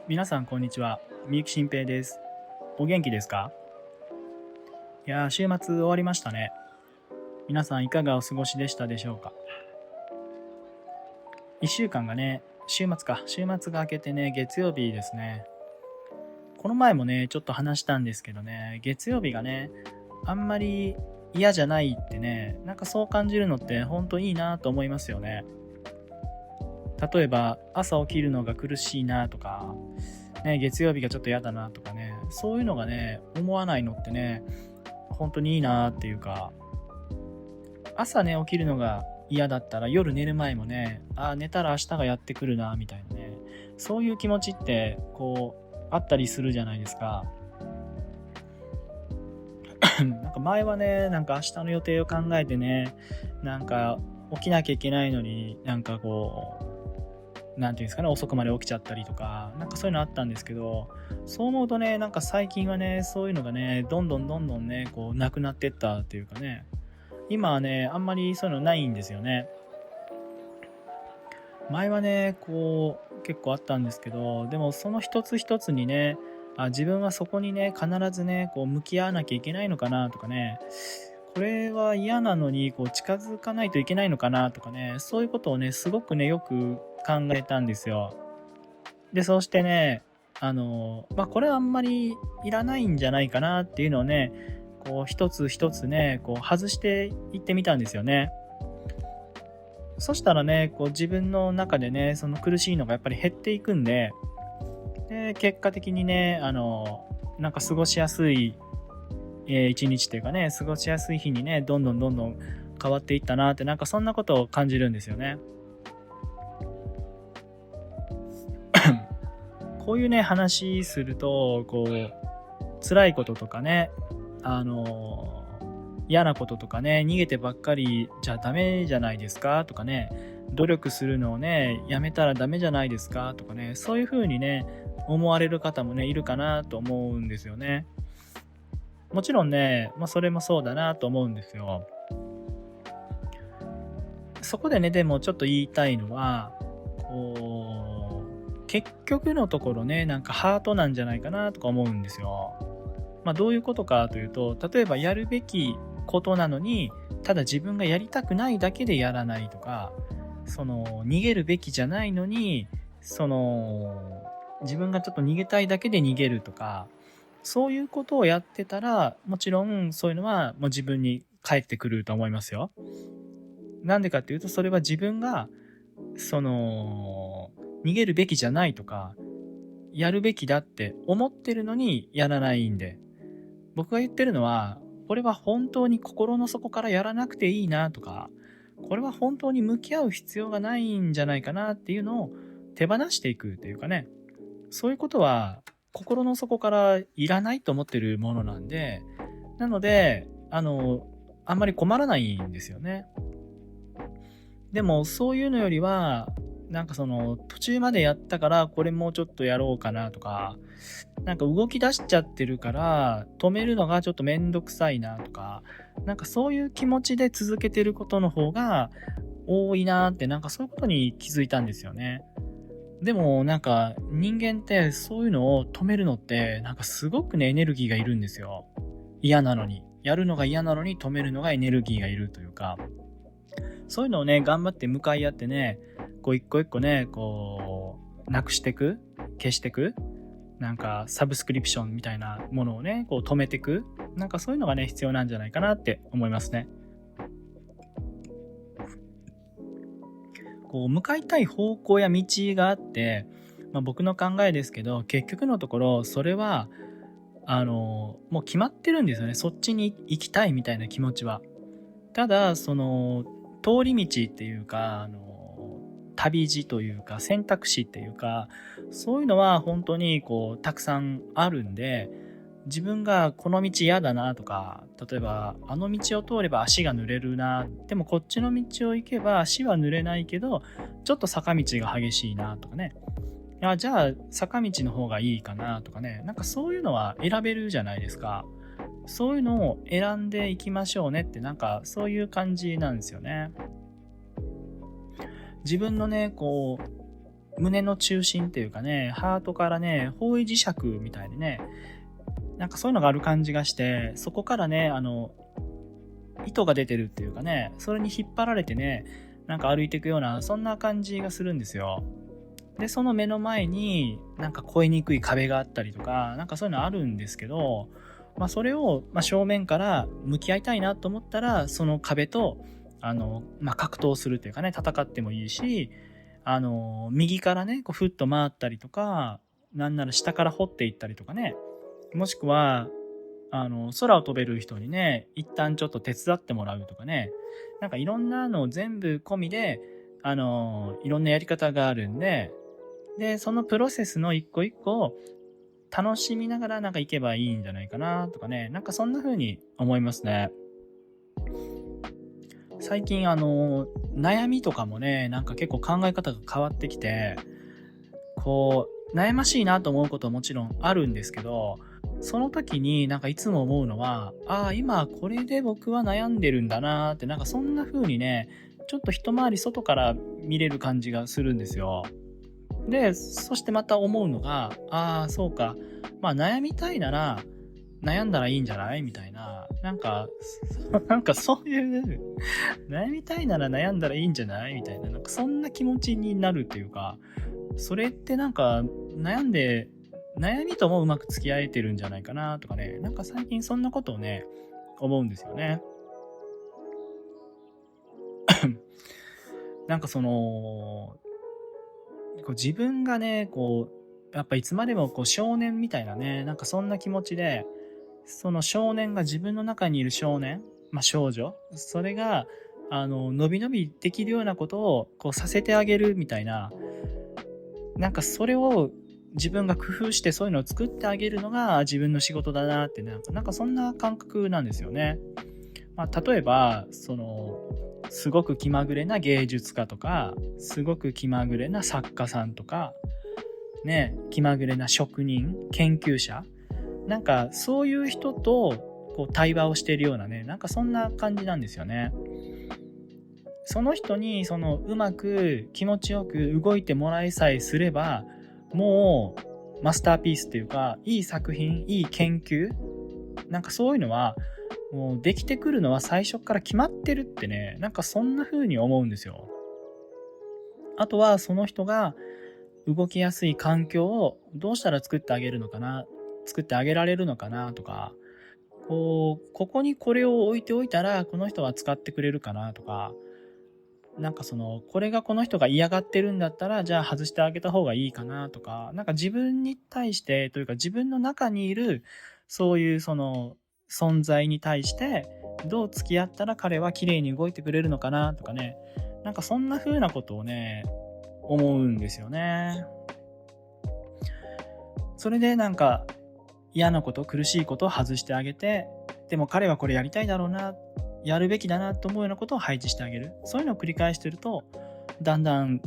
皆さんこんにちは。みゆきしんぺいです。お元気ですか？いやー、週末終わりましたね。皆さんいかがお過ごしでしたでしょうか？1週間がね、週末が明けてね、月曜日ですね。この前もね、ちょっと話したんですけどね、月曜日がね、あんまり嫌じゃないってね、なんかそう感じるのって本当いいなと思いますよね。例えば朝起きるのが苦しいなとか、ね、月曜日がちょっと嫌だなとかね、そういうのがね、思わないのってね、本当にいいなっていうか、朝ね、起きるのが嫌だったら夜寝る前もね、寝たら明日がやってくるな、みたいなね、そういう気持ちって、あったりするじゃないですか。なんか前はね、なんか明日の予定を考えてね、なんか起きなきゃいけないのに、なんていうんですかね、遅くまで起きちゃったりとか、なんかそういうのあったんですけど、そう思うとね、なんか最近はね、そういうのがね、どんどんね、なくなってったっていうかね、今はね、あんまりそういうのないんですよね。前はね、結構あったんですけど、でもその一つ一つにね、自分はそこにね、必ずね、向き合わなきゃいけないのかなとかね、これは嫌なのに、近づかないといけないのかなとかね、そういうことをね、すごくね、よく考えたんですよ。で、そうしてね、これはあんまりいらないんじゃないかなっていうのをね、一つ一つね、外していってみたんですよね。そしたらね、自分の中でね、その苦しいのがやっぱり減っていくんで、で、結果的にね、なんか過ごしやすい、一日っていうかね、過ごしやすい日にね、どんどん変わっていったなって、なんかそんなことを感じるんですよね。こういうね、話すると、辛いこととかね、あの、嫌なこととかね、逃げてばっかりじゃダメじゃないですかとかね、努力するのをね、やめたらダメじゃないですかとかね、そういう風にね、思われる方もね、いるかなと思うんですよね。もちろんね、それもそうだなと思うんですよ。そこでね、でもちょっと言いたいのは、結局のところね、なんかハートなんじゃないかなとか思うんですよ。どういうことかというと、例えばやるべきことなのに、ただ自分がやりたくないだけでやらないとか、逃げるべきじゃないのに、自分がちょっと逃げたいだけで逃げるとか、そういうことをやってたら、もちろんそういうのはもう自分に返ってくると思いますよ。なんでかっていうと、それは自分が、その、逃げるべきじゃないとか、やるべきだって思ってるのにやらないんで、僕が言ってるのは、これは本当に心の底からやらなくていいなとか、これは本当に向き合う必要がないんじゃないかなっていうのを手放していくっていうかね、そういうことは心の底からいらないと思ってるものなんで、なので、あんまり困らないんですよね。でもそういうのよりは、なんか途中までやったからこれもうちょっとやろうかなとか、なんか動き出しちゃってるから止めるのがちょっとめんどくさいなとか、なんかそういう気持ちで続けてることの方が多いなって、なんかそういうことに気づいたんですよね。でもなんか人間ってそういうのを止めるのってなんかすごくね、エネルギーがいるんですよ。嫌なのに。やるのが嫌なのに止めるのがエネルギーがいるというか、そういうのをね、頑張って向かい合ってね、一個一個ね、なくしていく、消していく、なんかサブスクリプションみたいなものをね、止めていく、なんかそういうのがね、必要なんじゃないかなって思いますね。向かいたい方向や道があって、僕の考えですけど、結局のところ、それは、もう決まってるんですよね。そっちに行きたいみたいな気持ちは。ただ、通り道っていうか、旅路というか、選択肢っていうか、そういうのは本当にたくさんあるんで、自分がこの道嫌だなとか、例えばあの道を通れば足が濡れるな、でもこっちの道を行けば足は濡れないけど、ちょっと坂道が激しいなとかね。じゃあ坂道の方がいいかなとかね。なんかそういうのは選べるじゃないですか。そういうのを選んでいきましょうねって、なんかそういう感じなんですよね。自分のね、胸の中心っていうかね、ハートからね、方位磁石みたいにね、なんかそういうのがある感じがして、そこからね、糸が出てるっていうかね、それに引っ張られてね、なんか歩いていくような、そんな感じがするんですよ。で、その目の前になんか越えにくい壁があったりとか、なんかそういうのあるんですけど、それを、正面から向き合いたいなと思ったら、その壁と、格闘するっていうかね、戦ってもいいし、右からね、こうふっと回ったりとか、なんなら下から掘っていったりとかね、もしくは、空を飛べる人にね、一旦ちょっと手伝ってもらうとかね、なんかいろんなの全部込みで、いろんなやり方があるんで、で、そのプロセスの一個一個を楽しみながらなんか行けばいいんじゃないかなとかね、なんかそんな風に思いますね。最近悩みとかもね、なんか結構考え方が変わってきて、こう、悩ましいなと思うことはもちろんあるんですけど、その時になんかいつも思うのは、ああ、今これで僕は悩んでるんだなーって、なんかそんな風にね、ちょっと一回り外から見れる感じがするんですよ。で、そしてまた思うのが、ああ、そうか。悩みたいなら、悩んだらいいんじゃないみたいな。なんか、なんかそういう、悩みたいなら悩んだらいいんじゃないみたいな。なんかそんな気持ちになるっていうか、それってなんか、悩みともうまく付き合えてるんじゃないかなとかね。なんか最近そんなことをね、思うんですよね。なんかこう自分がね、こう、やっぱいつまでもこう少年みたいなね、なんかそんな気持ちで、その少年が自分の中にいる少年、少女、それが、のびのびできるようなことをこうさせてあげるみたいな、なんかそれを自分が工夫してそういうのを作ってあげるのが自分の仕事だなって、なんかそんな感覚なんですよね。例えば、すごく気まぐれな芸術家とか、すごく気まぐれな作家さんとか、ね、気まぐれな職人、研究者、なんかそういう人とこう対話をしているようなね、なんかそんな感じなんですよね。その人にうまく気持ちよく動いてもらいさえすれば、もうマスターピースっていうか、いい作品、いい研究、なんかそういうのはもうできてくるのは最初から決まってるってね、なんかそんな風に思うんですよ。あとはその人が動きやすい環境をどうしたら作ってあげるのかな、作ってあげられるのかなとか、ここにこれを置いておいたらこの人は使ってくれるかなとか、なんかこれがこの人が嫌がってるんだったら、じゃあ外してあげた方がいいかなとか、なんか自分に対してというか自分の中にいる、そういう存在に対して、どう付き合ったら彼は綺麗に動いてくれるのかなとかね、なんかそんな風なことをね、思うんですよね。それでなんか嫌なこと、苦しいことを外してあげて、でも彼はこれやりたいだろうな、やるべきだなと思うようなことを配置してあげる。そういうのを繰り返してると、だんだん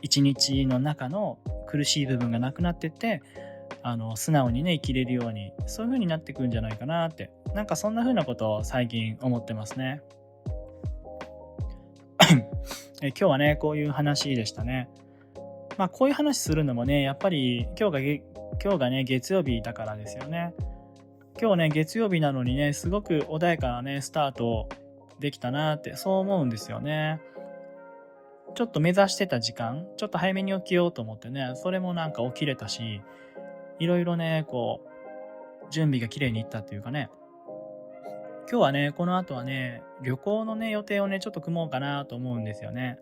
一日の中の苦しい部分がなくなってって、素直にね、生きれるように、そういう風になってくるんじゃないかなって、なんかそんな風なことを最近思ってますね。今日はね、こういう話でしたね。こういう話するのもね、やっぱり今日がね、月曜日だからですよね。今日ね、月曜日なのにね、すごく穏やかなね、スタートできたなって、そう思うんですよね。ちょっと目指してた時間、ちょっと早めに起きようと思ってね、それもなんか起きれたし、いろいろね、こう、準備が綺麗にいったっていうかね、今日はね、この後はね、旅行のね、予定をね、ちょっと組もうかなと思うんですよね。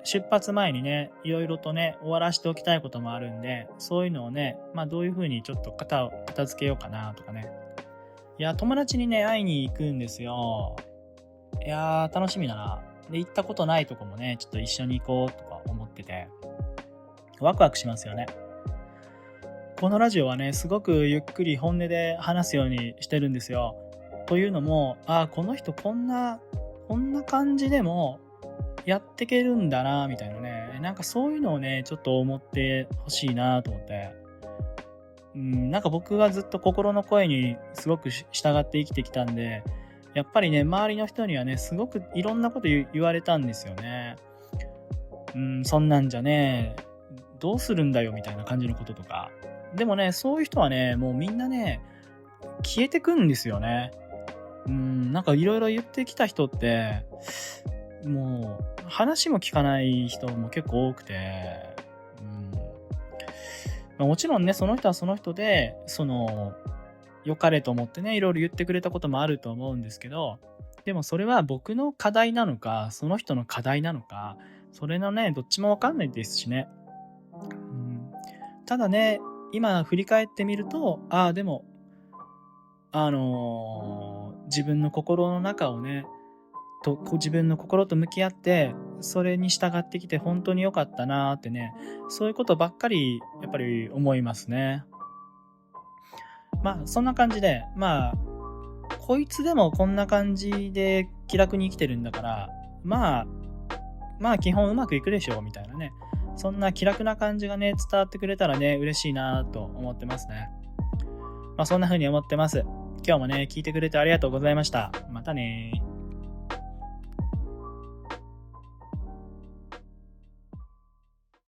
出発前にね、いろいろとね、終わらしておきたいこともあるんで、そういうのをね、どういう風にちょっと片付けようかなとかね。いや、友達にね、会いに行くんですよ。いやー、楽しみだな。で、行ったことないとこもね、ちょっと一緒に行こうとか思ってて、ワクワクしますよね。このラジオはね、すごくゆっくり本音で話すようにしてるんですよ。というのも、この人こんな感じでもやってけるんだな、みたいなね。なんかそういうのをね、ちょっと思ってほしいなと思って。なんか僕はずっと心の声にすごく従って生きてきたんで、やっぱりね、周りの人にはね、すごくいろんなこと言われたんですよね。そんなんじゃね、どうするんだよみたいな感じのこととか。でもね、そういう人はね、もうみんなね、消えてくんですよね。なんかいろいろ言ってきた人って、もう話も聞かない人も結構多くて、もちろんね、その人はその人で、良かれと思ってね、いろいろ言ってくれたこともあると思うんですけど、でもそれは僕の課題なのか、その人の課題なのか、それのね、どっちもわかんないですしね。ただね、今振り返ってみると、でも、自分の心の中をね、自分の心と向き合って、それに従ってきて本当に良かったなーってね、そういうことばっかりやっぱり思いますね。そんな感じで、こいつでもこんな感じで気楽に生きてるんだから、基本うまくいくでしょうみたいなね。そんな気楽な感じがね、伝わってくれたらね、嬉しいなと思ってますね。そんな風に思ってます。今日もね、聞いてくれてありがとうございました。またね。